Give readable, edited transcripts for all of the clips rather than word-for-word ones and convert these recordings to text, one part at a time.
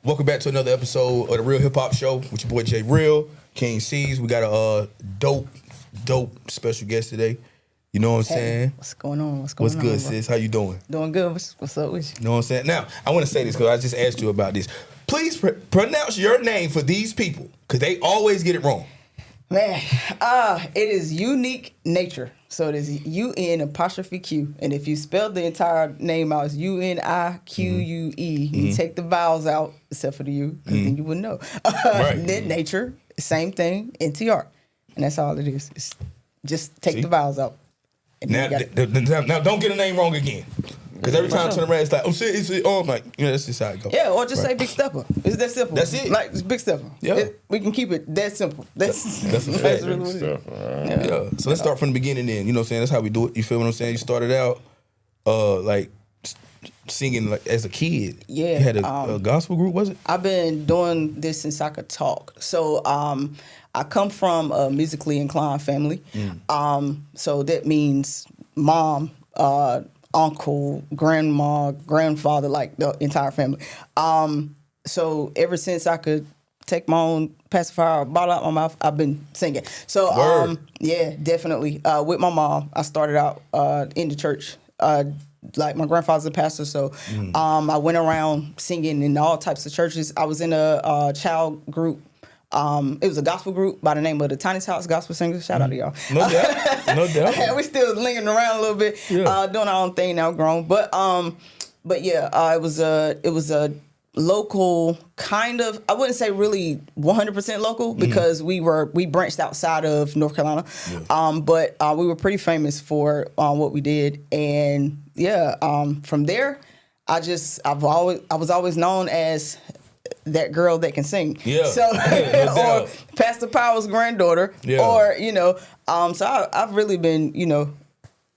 Welcome back to another episode of the Real Hip Hop Show with your boy Jay Real, King C's. We got a dope special guest today. You know what I'm saying? What's going on? What's good, bro? Sis? How you doing? Doing good. What's up with you? You know what I'm saying? Now, I want to say this because I just asked you about this. Please pronounce your name for these people because they always get it wrong. Man, it is Unique Nature. So it is UN''Q. And if you spell the entire name out, it's UNIQUE. You take the vowels out, except for the U, because then you wouldn't know. Right. Then Nature, same thing, NTR. And that's all it is. It's just take the vowels out. And Now, don't get a name wrong again. Because every time I turn around, it's like, I'm like, that's just how it goes. Yeah, or just say Big Stepper. It's that simple. That's it. Like, it's Big Stepper. Yeah. We can keep it that simple. That's a fact. really what it is. Yeah. So let's start from the beginning then. You know what I'm saying? That's how we do it. You feel what I'm saying? You started out singing like as a kid. Yeah. You had a gospel group, was it? I've been doing this since I could talk. So I come from a musically inclined family. So that means mom, uncle, grandma, grandfather, like the entire family. So ever since I could take my own pacifier or bottle out my mouth, I've been singing. So yeah, definitely. With my mom, I started out in the church. Like my grandfather's a pastor, so I went around singing in all types of churches. I was in a child group. It was a gospel group by the name of the Tiny House Gospel Singers. Shout out to y'all. No doubt. We still lingering around a little bit, doing our own thing now, grown. But yeah, it was a local kind of. I wouldn't say really 100% local because we branched outside of North Carolina, but we were pretty famous for what we did, and from there, I was always known as that girl that can sing. Yeah. So or Pastor Powell's granddaughter. Yeah. Or, so I've really been,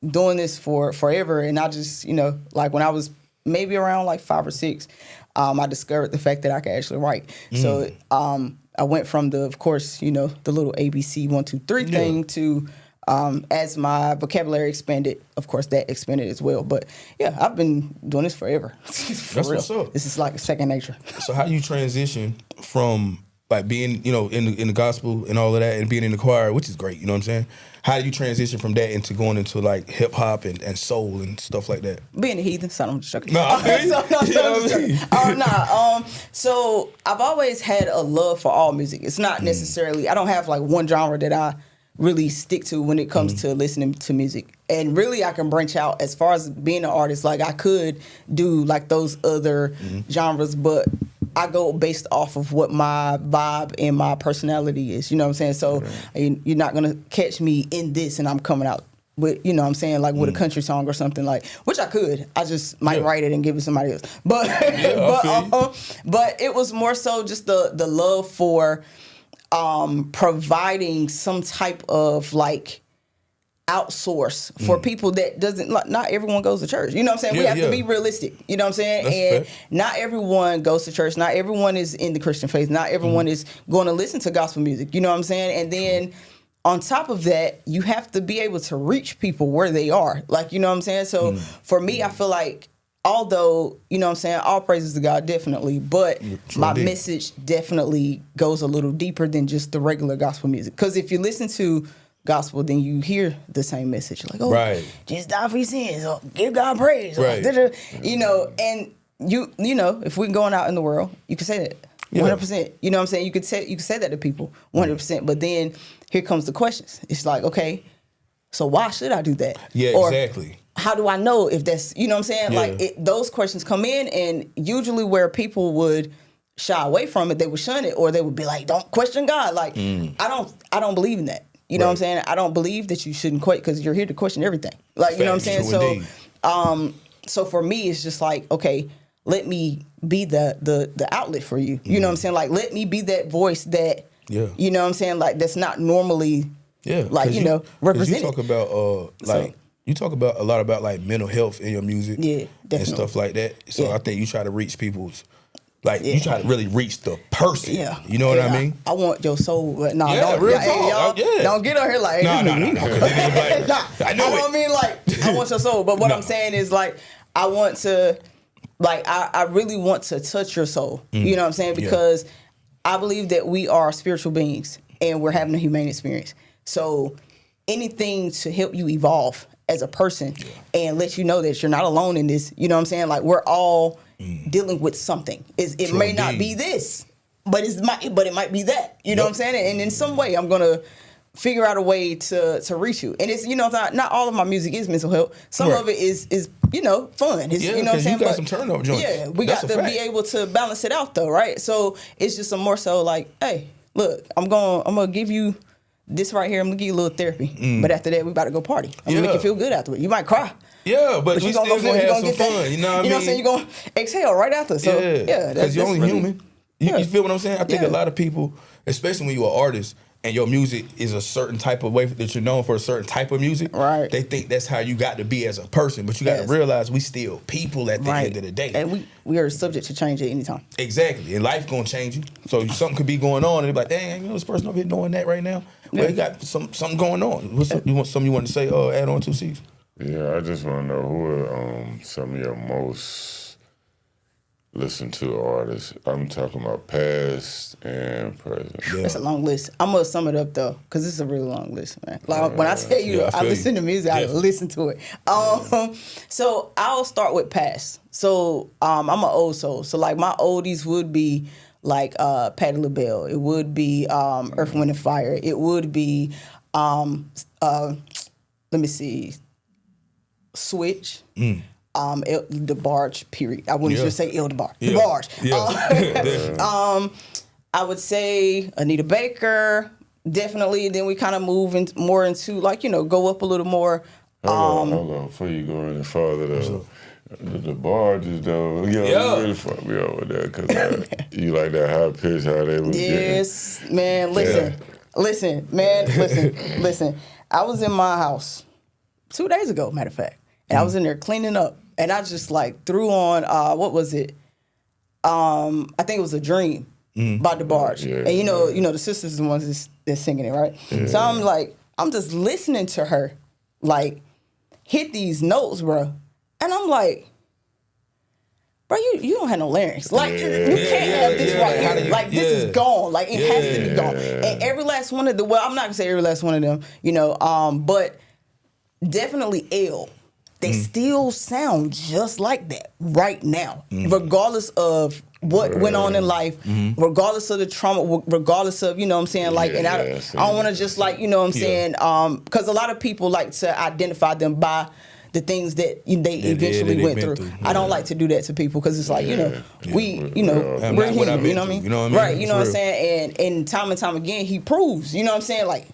doing this for forever. And I just, like when I was maybe around like 5 or 6, I discovered the fact that I could actually write. So I went from the little ABC 1, 2, 3 thing to as my vocabulary expanded, of course, that expanded as well. But yeah, I've been doing this forever. That's real. What's up. This is like second nature. So how do you transition from like being, in the gospel and all of that and being in the choir, which is great, you know what I'm saying? How do you transition from that into going into like hip hop and soul and stuff like that? Being a heathen, so I'm just joking. No, okay. So I've always had a love for all music. It's not necessarily, I don't have like one genre that I really stick to when it comes to listening to music. And really I can branch out as far as being an artist. Like I could do like those other genres, but I go based off of what my vibe and my personality is. You know what I'm saying? So you're not going to catch me in this and I'm coming out with, you know what I'm saying, like with a country song or something like, which I could. I just might write it and give it to somebody else. But but it was more so just the love for providing some type of like outsource for people that doesn't, like, not everyone goes to church. You know what I'm saying? We have to be realistic. You know what I'm saying? That's fair. Not everyone goes to church. Not everyone is in the Christian faith. Not everyone is going to listen to gospel music. You know what I'm saying? And then on top of that, you have to be able to reach people where they are. Like, you know what I'm saying? So for me, I feel like, although, you know what I'm saying, all praises to God, definitely, but my message definitely goes a little deeper than just the regular gospel music. Because if you listen to gospel, then you hear the same message. Like, Jesus died for your sins, or give God praise. Right. Or, and you if we're going out in the world, you can say that 100%. You know what I'm saying? You could say that to people 100%. But then here comes the questions. It's like, okay, so why should I do that? Yeah, or, exactly. How do I know if that's, you know what I'm saying? Yeah. Like those questions come in, and usually where people would shy away from it, they would shun it, or they would be like, don't question God. Like, I don't believe in that. You know what I'm saying? I don't believe that you shouldn't question, because you're here to question everything. Like, you know what I'm saying? So for me, it's just like, okay, let me be the outlet for you. You know what I'm saying? Like, let me be that voice that, you know what I'm saying? Like, that's not normally, like, represented. You talk about, you talk about a lot about like mental health in your music, definitely, and stuff like that. So I think you try to reach people's, like you try to really reach the person. Yeah, you know what I mean. I want your soul, but no, don't get on here like, no. I know what I mean. Like, I want your soul, but what I'm saying is like, I want to like I really want to touch your soul. You know what I'm saying? Because I believe that we are spiritual beings and we're having a humane experience. So anything to help you evolve as a person and let you know that you're not alone in this. You know what I'm saying? Like we're all dealing with something. It may not be this, but it might be that. You know what I'm saying? And in some way, I'm gonna figure out a way to reach you. And it's not all of my music is mental health. Some of it is fun. It's, you know what I'm saying? You got some turn up joints. Yeah, we got to be able to balance it out though, right? So it's just a more so like, hey, look, I'm gonna give you this right here. I'm gonna give you a little therapy, but after that, we about to go party. I'm gonna make you feel good afterward. You might cry. Yeah, but you still gonna have some fun. You know what I mean? You know what I'm saying? You're gonna exhale right after. So yeah, because you're only human. You feel what I'm saying? I think a lot of people, especially when you're an artist and your music is a certain type of way that you're known for, a certain type of music, right? They think that's how you got to be as a person, but you got to realize we still people at the end of the day, and we are subject to change at any time. Exactly, and life gonna change you. So something could be going on, and they're like, "Dang, this person over here doing that right now." Well, you got something going on. What's you want to say? Add on 2 C's. Yeah, I just want to know who are some of your most listened to artists. I'm talking about past and present. Yeah. That's a long list. I'm gonna sum it up though, because it's a really long list, man. Like when I tell you, I listen to music, I listen to it. So I'll start with past. So I'm an old soul. So like my oldies would be like Patti LaBelle. It would be Earth, Wind and Fire. It would be let me see, Switch. The Barge, period. I wouldn't just say the Barge. The Barge. I would say Anita Baker, definitely. Then we kind of move more into like, go up a little more. Hold on. Before you go any farther, the Barges, though, really fucked me up with that because you like that high pitch, how they was getting. Man, listen. I was in my house 2 days ago, matter of fact. And I was in there cleaning up, and I just like threw on what was it? I think it was A Dream by The Barge, and the sisters are the ones that's singing it, right? Yeah. So I'm like, I'm just listening to her, like hit these notes, bro, and I'm like, bro, you don't have no larynx, like you can't have this right here, like this is gone, like it has to be gone, and every last one of them. Well, I'm not gonna say every last one of them, but definitely L. They still sound just like that right now, regardless of what went on in life, regardless of the trauma, regardless of, and I don't want to just like, saying, because a lot of people like to identify them by the things that they eventually went through. I don't like to do that to people because it's like, we're human, you know what I mean? Right, you know what I'm saying? And time again, he proves, you know what I'm saying? Like,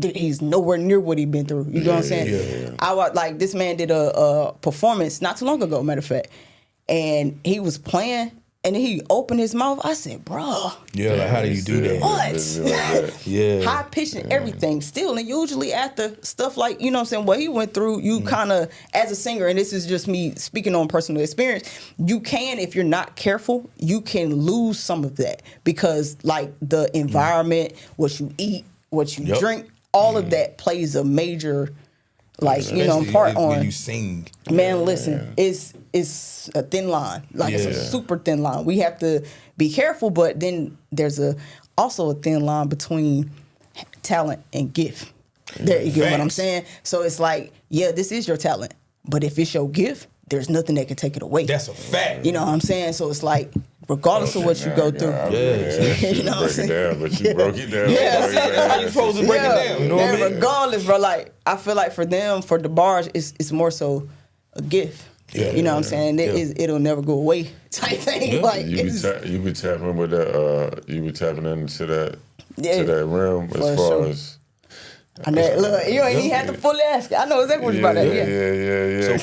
he's nowhere near what he's been through. You know what I'm saying? I like this man did a performance not too long ago, matter of fact, and he was playing and he opened his mouth. I said, "Bro, like how do you do that? What? High pitch and everything. Still, and usually after stuff like what I'm saying, what he went through, you kind of as a singer, and this is just me speaking on personal experience. You can, if you're not careful, you can lose some of that because like the environment, what you eat, what you drink. All of that plays a major, part on when you sing. Man, listen, it's a thin line. Like it's a super thin line. We have to be careful, but then there's also a thin line between talent and gift. There you get what I'm saying? So it's like, this is your talent, but if it's your gift, there's nothing that can take it away. That's a fact. You know what I'm saying? So it's like, regardless of what you go through. You know what I'm saying? But you broke it down. That's how you supposed to break it down. You know what I mean? Regardless, bro, like, I feel like for them, for the Barge, it's more so a gift. You know what I'm saying? It'll never go away type thing. Like you be tapping with that, you be tapping into that realm as far as. I know, look, you ain't even have to fully ask. I know exactly what you're about to Yeah.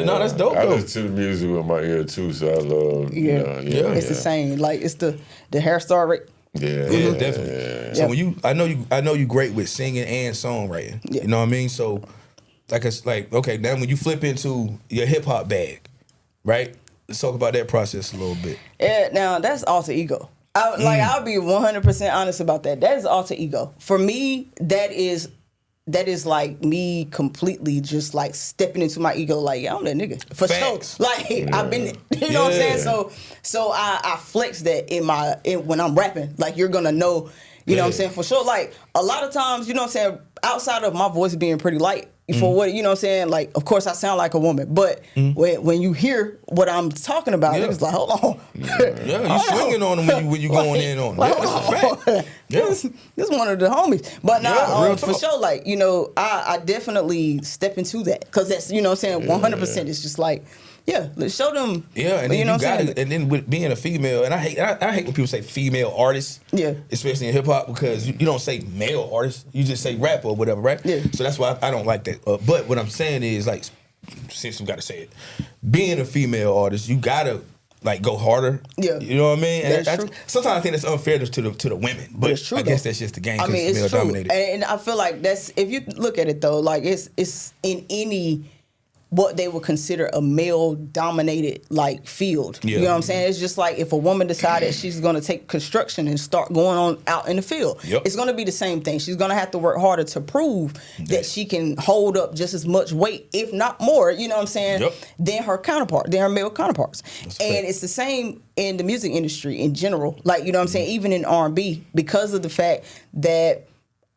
So, that's dope, I listen to the music with my ear, too, so I love, It's the same. Like, it's the hair star rate. Yeah, definitely. So when I know you great with singing and songwriting. You know what I mean? So, okay, now when you flip into your hip-hop bag, right? Let's talk about that process a little bit. Yeah, now, that's alter ego. I'll be 100% honest about that. That is alter ego. For me, that is that is like me completely just like stepping into my ego, like, yeah, I'm that nigga for Facts. sure. Like I've been, you know what I'm saying? So I flex that when I'm rapping. Like you're gonna know, you know what I'm saying, for sure. Like a lot of times, you know what I'm saying, outside of my voice being pretty light, for what, you know what I'm saying, like of course I sound like a woman, but when you hear what I'm talking about, it's like, hold on. Yeah, you swinging on them when you going in on them. Like, That's a fact. This one of the homies. But real for talk. sure, like, you know, I definitely step into that. Because that's, you know what I'm saying, 100%. It's just like, yeah, let's show them. Yeah, and then you know you what I'm got saying? it. And then with being a female, and I hate when people say female artists. Yeah. Especially in hip hop, because you don't say male artist, you just say rapper or whatever, right? Yeah. So that's why I don't like that. But what I'm saying is, like, since we got to say it, being a female artist, you gotta like go harder. Yeah. You know what I mean? And That's true. sometimes I think that's unfair to the women, but it's true, I guess though. that's just the game. I mean, it's it's male true. dominated. And I feel like that's, if you look at it though, like it's in any what they would consider a male-dominated like field. Yeah. You know what I'm saying? It's just like if a woman decided she's going to take construction and start going on out in the field, it's going to be the same thing. She's going to have to work harder to prove that she can hold up just as much weight, if not more, you know what I'm saying, than her male counterparts. And it's the same in the music industry in general. Like, you know what I'm saying? Even in R&B, because of the fact that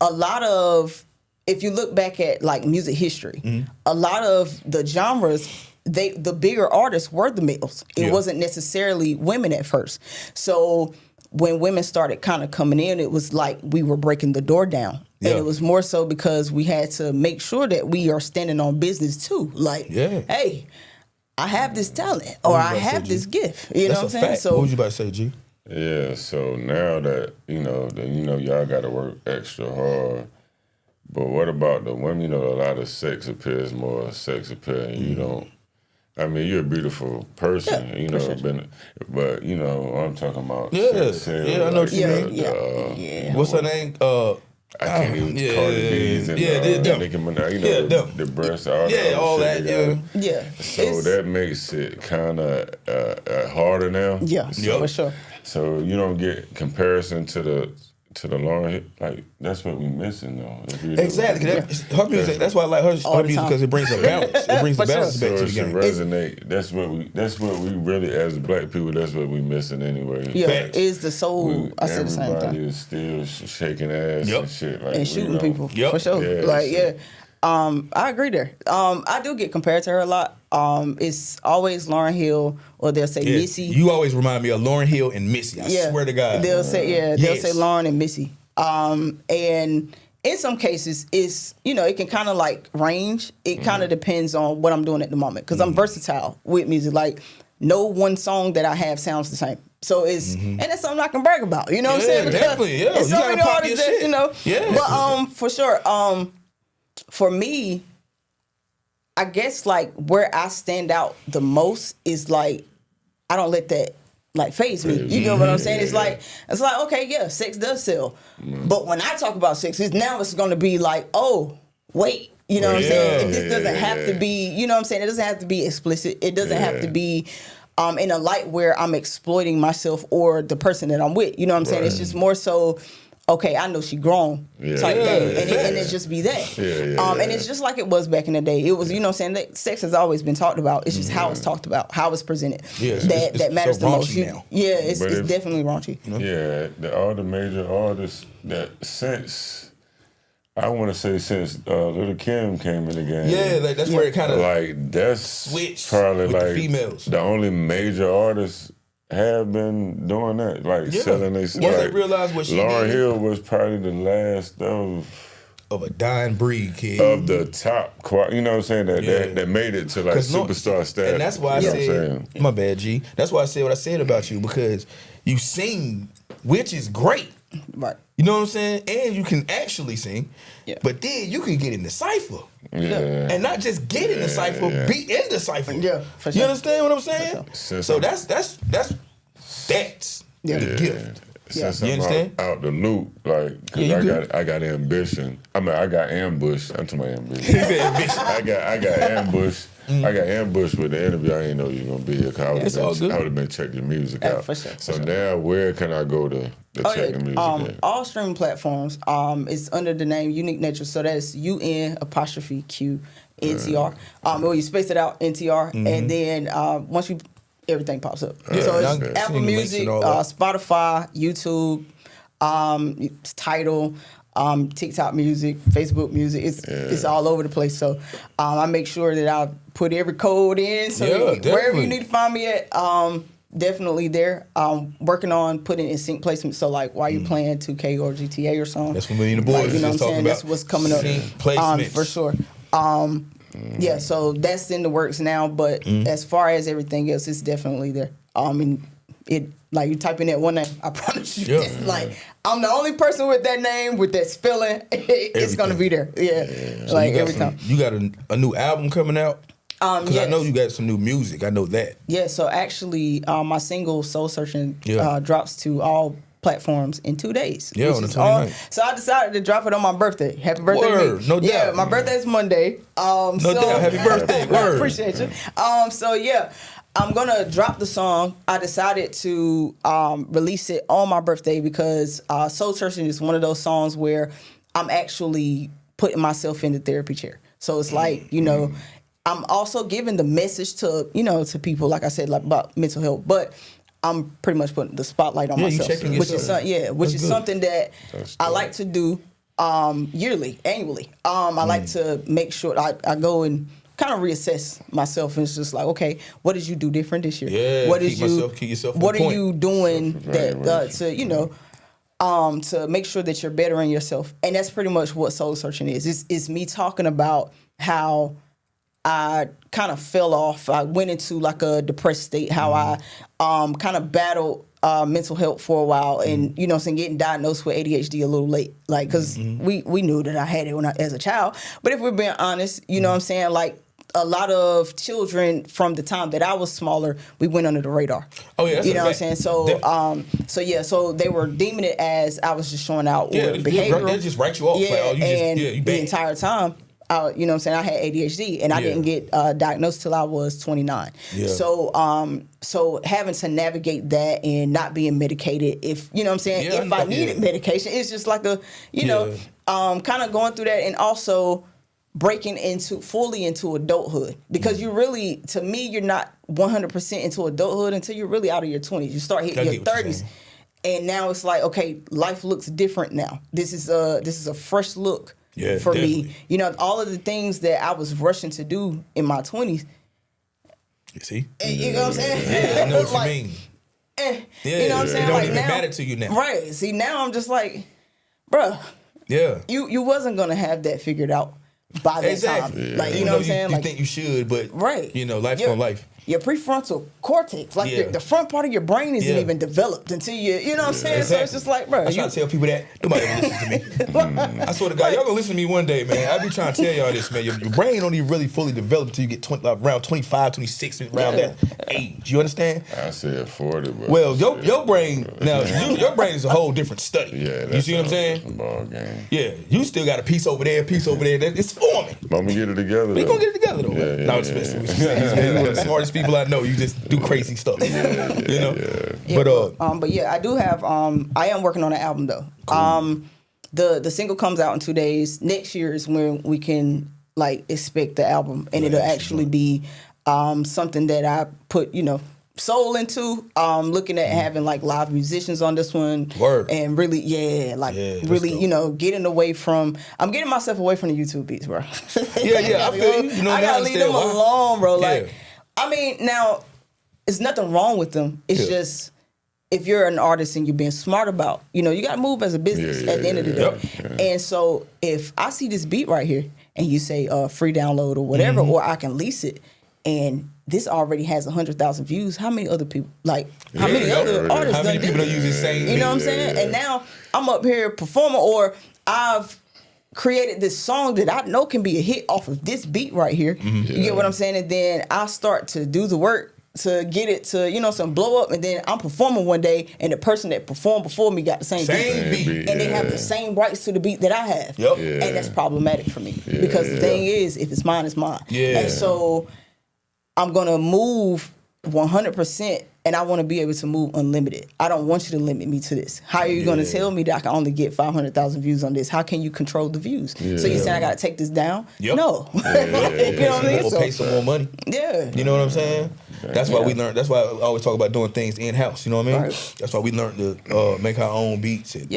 a lot of, if you look back at like music history, a lot of the genres, the bigger artists were the males. It wasn't necessarily women at first. So when women started kind of coming in, it was like we were breaking the door down. And it was more so because we had to make sure that we are standing on business too. Like, hey, I have this talent or I have this gift. You know what I'm saying? Fact. So what was you about to say, G? Yeah, so now that, y'all got to work extra hard. But what about the women? You know, a lot of sex appeal is more sex appeal, and you don't. I mean, you're a beautiful person, but you know, I'm talking about. Sex, I know what you mean. What's her name? I can't even Cardi B's and Nicki Minaj, the breasts, all that shit. So that makes it kind of harder now. Yeah, for sure. So you don't get comparison to the Lauren, like that's what we missing though. Exactly. Her music. That's why I like her music, because it brings a balance. It brings the balance back to the game. Resonate. That's what we really, as black people, that's what we missing anyway. Yeah, is the soul. I said the same thing. Everybody is still shaking ass and shit, like, and shooting people for sure. I agree there. I do get compared to her a lot. It's always Lauryn Hill, or they'll say Missy. You always remind me of Lauryn Hill and Missy. I swear to God. They'll say they'll say Lauryn and Missy. And in some cases, it's, it can kind of like range. It kind of depends on what I'm doing at the moment, because I'm versatile with music. Like, no one song that I have sounds the same. So it's and that's something I can brag about. You know what I'm saying? Because definitely. Yeah, it's so many artists that Yeah. But for sure. For me, I guess like where I stand out the most is like I don't let that like faze me. You know what I'm saying? It's like okay, yeah, sex does sell, but when I talk about sex, it's going to be like, oh wait, you know what I'm saying? This doesn't have to be, you know what I'm saying? It doesn't have to be explicit. It doesn't have to be in a light where I'm exploiting myself or the person that I'm with. You know what I'm saying? It's just more so, okay, I know she grown type thing. And it just be that. And it's just like it was back in the day. It was, you know what I'm saying, that sex has always been talked about. It's just how it's talked about, how it's presented. That matters so the most. now. It's definitely raunchy. Yeah, all the major artists that since, I want to say since Little Kim came in the game. Yeah, like that's where it kind of like that's switched probably with like the females. The only major artists have been doing that, like selling their stuff. Once they realized what she Lauryn did. Hill was probably the last of a dying breed, kid. Of the top, you know what I'm saying, that made it to like superstar status. And that's why I said, my bad, G. That's why I said what I said about you, because you sing, which is great. Right. You know what I'm saying? And you can actually sing. Yeah. But then you can get in the cipher. Yeah. And not just get in the cipher, be in the cipher. Yeah, for sure. You understand what I'm saying? Sure. So that's the gift. Since you understand? I'm out the loop, like, cause I got ambition. I mean, I got ambushed. I'm talking about ambition. I got ambushed I got ambushed with the interview. I didn't know you were gonna be here. Cause I would have been checking your music out. For sure. So now, where can I go to check the music out? All streaming platforms. It's under the name Unique Nature. So that's UN''Q NTR. Or you space it out NTR, and then once you everything pops up. So it's Apple Music, Spotify, YouTube, Tidal. TikTok music, Facebook music, it's all over the place. So I make sure that I put every code in. So wherever you need to find me at, definitely there. Working on putting in sync placement. So like while you playing 2K or GTA or something. That's what me and the boys you know just what I'm saying? talking about. That's what's coming up. Sync placements. For sure. Yeah, so that's in the works now. But as far as everything else, it's definitely there. And it like you type in that one name, I promise you, it's like I'm the only person with that name with that spelling. It's gonna be there. So like every time. You got a new album coming out. Because I know you got some new music. I know that. Yeah. So actually, my single "Soul Searching" drops to all platforms in 2 days. Yeah, on the 29th. So I decided to drop it on my birthday. Happy birthday to me. No doubt. Yeah, my birthday is Monday. No doubt. Happy birthday. Word. Appreciate you. So yeah. I'm gonna drop the song. I decided to release it on my birthday because Soul Searching is one of those songs where I'm actually putting myself in the therapy chair. So it's like, I'm also giving the message to, to people, like I said, like about mental health, but I'm pretty much putting the spotlight on myself, which is something that I like to do annually. I like to make sure I go and kind of reassess myself, and it's just like, okay, what did you do different this year? Yeah, what keep yourself on what point. are you doing that to make sure that you're bettering yourself? And that's pretty much what Soul Searching is. It's me talking about how I kind of fell off. I went into like a depressed state, how I kind of battled mental health for a while, and getting diagnosed with ADHD a little late, like because we knew that I had it as a child. But if we're being honest, what I'm saying, like a lot of children from the time that I was smaller, we went under the radar. Oh yeah, that's what I'm saying. So so they were deeming it as I was just showing out behavior. They just write you off. The entire time. I had ADHD, and I didn't get diagnosed till I was 29. Yeah. So having to navigate that and not being medicated, if if I needed medication, it's just like a kind of going through that, and also breaking fully into adulthood, because you really, to me, you're not 100% into adulthood until you're really out of your 20s. You start hitting your 30s. And now it's like, okay, life looks different now. This is a fresh look for me. All of the things that I was rushing to do in my 20s. You see? You know what I'm saying? Yeah, I know what you mean. You know what I'm saying? It don't like even now, matter to you now. Right. See, now I'm just like, bruh. Yeah. You wasn't going to have that figured out by that time. Yeah. Like, you know what I'm saying? You think you should, but life's gonna life. Your prefrontal cortex, like the front part of your brain isn't even developed until you know what I'm saying? Exactly. So it's just like, bro. I try to tell people that. Nobody ever listens to me. I swear to God, y'all gonna listen to me one day, man. I be trying to tell y'all this, man. Your brain don't even really fully develop until you get around 25, 26, around that age. You understand? I said 40, but well, your brain now, your brain is a whole different study. Yeah, you see what I'm saying? Ball game. Yeah, you still got a piece over there, It's forming. I'm gonna get it together. We gonna get it together though. Yeah, no, it's You're one of the smartest people I know. You just do crazy stuff. You know. But I do have. I am working on an album though. Cool. The single comes out in 2 days. Next year is when we can expect the album, and it'll actually be something that I put soul into. Looking at having live musicians on this one. Word. And really, getting away from. I'm getting myself away from the YouTube beats, bro. I feel you. I gotta leave them alone, bro. I mean, now, there's nothing wrong with them. It's just, if you're an artist and you're being smart about, you got to move as a business at the end of the day. Yeah. And so, if I see this beat right here, and you say free download or whatever, or I can lease it, and this already has 100,000 views, how many other people, how many other artists how many people don't use the same beat? You know what I'm saying? And now, I'm up here performing, or I've created this song that I know can be a hit off of this beat right here. You get what I'm saying? And then I start to do the work to get it to, some blow up, and then I'm performing one day, and the person that performed before me got the same beat. And they have the same rights to the beat that I have. Yep. And that's problematic for me, because the thing is, if it's mine, it's mine. And so I'm gonna move 100%, and I want to be able to move unlimited. I don't want you to limit me to this. How are you going to tell me that I can only get 500,000 views on this? How can you control the views? Yeah. So you saying I got to take this down? Yep. No. You know what I mean? Or pay some more money. Yeah. You know what I'm saying? That's why we learned. That's why I always talk about doing things in house. You know what I mean? Right. That's why we learned to make our own beats and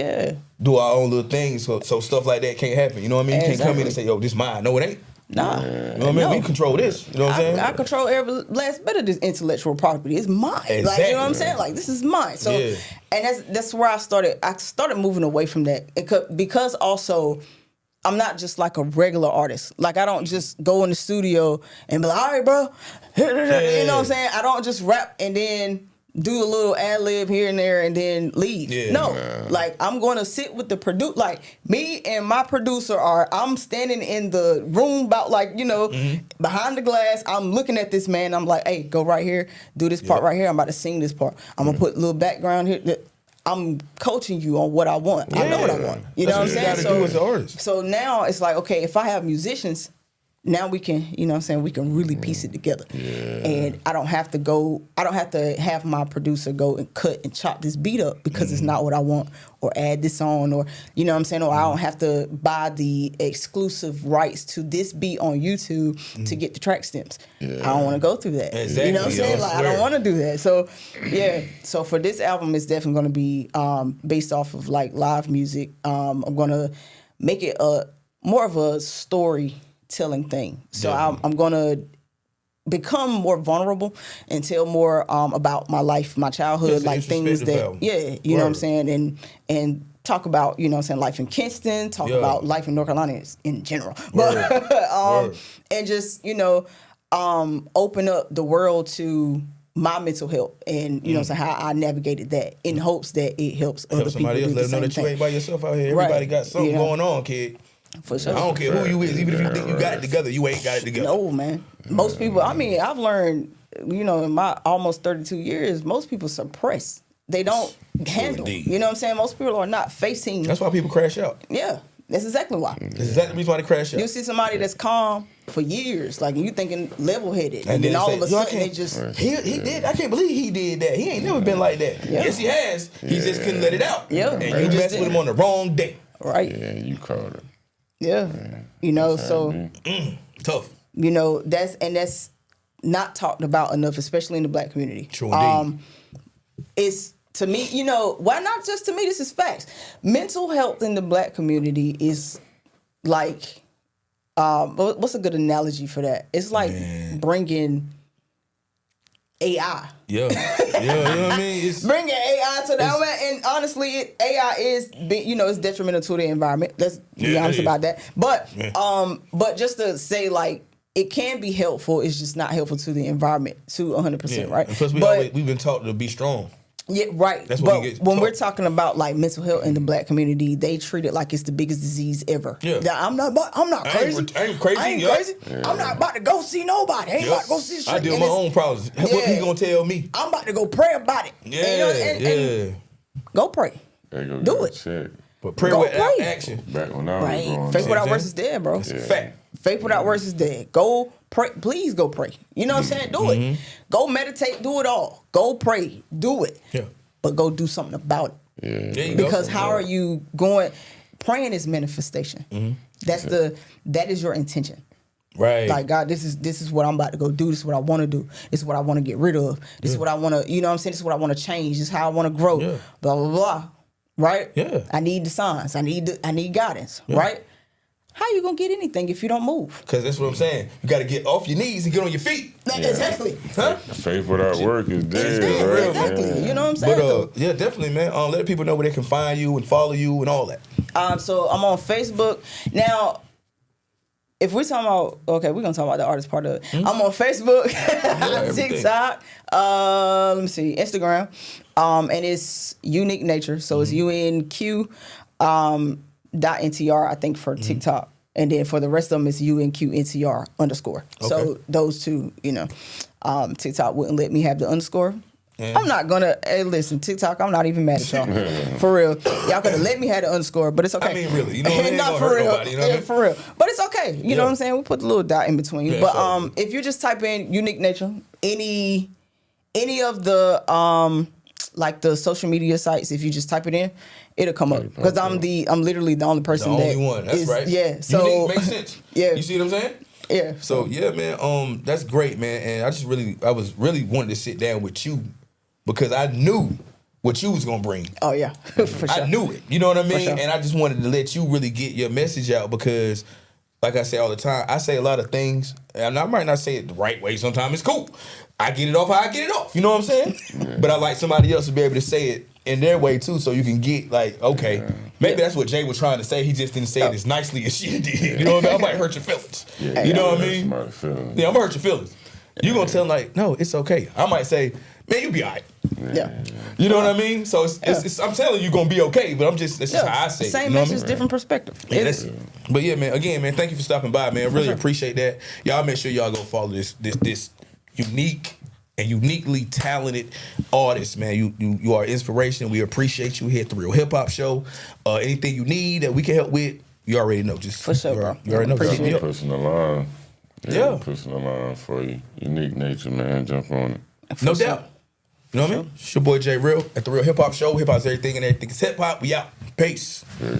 do our own little things. So stuff like that can't happen. You know what I mean? You can't come in and say, "Yo, this mine." No, it ain't. Nah. You know what I mean? We control this. You know what I'm saying? I control every last bit of this intellectual property. It's mine. Exactly. Like, you know what I'm saying? Like, this is mine. So, and that's where I started. I started moving away from that because also I'm not just like a regular artist. Like, I don't just go in the studio and be like, all right, bro. You know what I'm saying? I don't just rap and then do a little ad lib here and there and then leave. Yeah, no, like I'm going to sit with the producer. Like me and my producer I'm standing in the room about behind the glass. I'm looking at this man. I'm like, hey, go right here, do this part right here. I'm about to sing this part. I'm gonna put a little background here. I'm coaching you on what I want. I know what I want. You know what I'm saying? You gotta do as an artist. So now it's like, okay, if I have musicians, now we can, you know what I'm saying, we can really piece it together. Yeah. And I don't have to have my producer go and cut and chop this beat up because it's not what I want, or add this on, or, you know what I'm saying, or I don't have to buy the exclusive rights to this beat on YouTube to get the track stems. Yeah. I don't want to go through that. Exactly. You know what I'm saying? Like, I don't want to do that. So, so for this album, it's definitely going to be based off of like live music. I'm going to make it more of a storytelling thing. So I'm gonna become more vulnerable and tell more about my life, my childhood, like things that you know what I'm saying, and talk about, you know what I'm saying, life in Kinston, talk about life in North Carolina in general. But and just, you know, open up the world to my mental health and, you know what I'm saying, how I navigated that in hopes that it helps other people somebody else. do the Let them know that you ain't by yourself out here. Everybody got something going on, kid. For sure. I don't care who you is, even if you think you got it together, you ain't got it together. No, man. Most people, I mean, I've learned, you know, in my almost 32 years, most people suppress. They don't handle. You know what I'm saying? Most people are not facing. That's why people crash out. Yeah. That's exactly why. That's exactly the reason why they crash out. You see somebody that's calm for years, like, you thinking level-headed, and then all of a sudden they just... He did. I can't believe he did that. He ain't never been like that. Yeah. Yes, he has. He just couldn't let it out. Yeah. And you messed with him on the wrong day. Right. Yeah, you called it. Yeah. You know, so... Tough. You know, that's not talked about enough, especially in the black community. True indeed. It's... To me, you know, why not just to me? This is facts. Mental health in the black community is like, what's a good analogy for that? It's like bringing AI. Yeah, you know what I mean? It's, bringing AI to that, and honestly, AI is, you know, it's detrimental to the environment. Let's be honest about that. But, but just to say, like, it can be helpful. It's just not helpful to the environment to 100%, right? And plus, we've been taught to be strong. Yeah, right. That's what when we're talking about like mental health in the black community, they treat it like it's the biggest disease ever. Yeah. I'm not crazy. I ain't crazy. Yeah. I'm not about to go see nobody. I ain't about to go see shit. I deal with my own problems. What he gonna tell me? I'm about to go pray about it. Yeah, and go pray. Do it. Check. But prayer without action. Back when I was growing Faith without works is dead, bro. It's a fact. Faith without works is dead. Go pray. Please go pray. You know what I'm saying? Do it. Go meditate. Do it all. Go pray. Do it. Yeah. But go do something about it. Yeah. Because how are you going? Praying is manifestation. That is your intention. Right. Like, God, this is what I'm about to go do. This is what I want to do. This is what I want to get rid of. This is what I want to, you know what I'm saying? This is what I want to change. This is how I want to grow. Yeah. Blah, blah, blah. Right? Yeah. I need the signs. I need guidance. Yeah. Right? How you gonna get anything if you don't move? Because that's what I'm saying. You got to get off your knees and get on your feet. Exactly. Huh? Faith without work is dead. Right? Exactly. Yeah. You know what I'm saying? But yeah, definitely, man. Let people know where they can find you and follow you and all that. So I'm on Facebook now. If we're talking about, we're gonna talk about the artist part of it. I'm on Facebook, TikTok, let me see, Instagram, and it's Unique Nature. So it's UNQ. .ntr, I think, for TikTok, and then for the rest of them it's UNQNTR _. So those two, you know, TikTok wouldn't let me have the underscore, I'm not gonna. Hey, listen, TikTok. I'm not even mad at y'all. For real, y'all could have let me have the underscore, but it's okay. I mean, really, you know, it ain't not gonna for hurt real. nobody, you know what I mean? For real. But it's okay. You know what I'm saying? We put the little dot in between. Yeah, But if you just type in Unique Nature, any of the like the social media sites, if you just type it in, it'll come up because I'm literally the only person. The only one. That's right. Yeah. So Unique makes sense. Yeah. You see what I'm saying? Yeah. So yeah, man. That's great, man. And I was really wanting to sit down with you because I knew what you was gonna bring. Oh yeah, for sure. I knew it. You know what I mean? Sure. And I just wanted to let you really get your message out because, like I say all the time, I say a lot of things, and I might not say it the right way. Sometimes it's cool. I get it off how I get it off. You know what I'm saying? Yeah. But I like somebody else to be able to say it in their way too, so you can get like, okay, maybe that's what Jay was trying to say. He just didn't say it as nicely as she did. You know what I mean? I might hurt your feelings. Yeah, you know what I mean? Yeah, I'm gonna hurt your feelings. You gonna tell him like, no, it's okay. I might say, man, you be all right. Yeah. You know what I mean? So it's I'm telling you, you're gonna be okay. But that's just how I say it. Same You know what I message, mean? different perspective. Yeah, but yeah, man. Again, man, thank you for stopping by, man. Really appreciate that. Y'all make sure y'all go follow this unique and uniquely talented artist, man. You are inspiration. We appreciate you here at the Real Hip Hop Show. Anything you need that we can help with, you already know. Just for sure, bro. You already know. Appreciate Just it. Pushing the line. Yeah. Pushing the line for you. Unique Nature, man. Jump on it. No doubt. You know what I mean? It's your boy Jay Real at the Real Hip Hop Show. Hip hop's everything and everything is hip hop. We out. Peace. Yeah.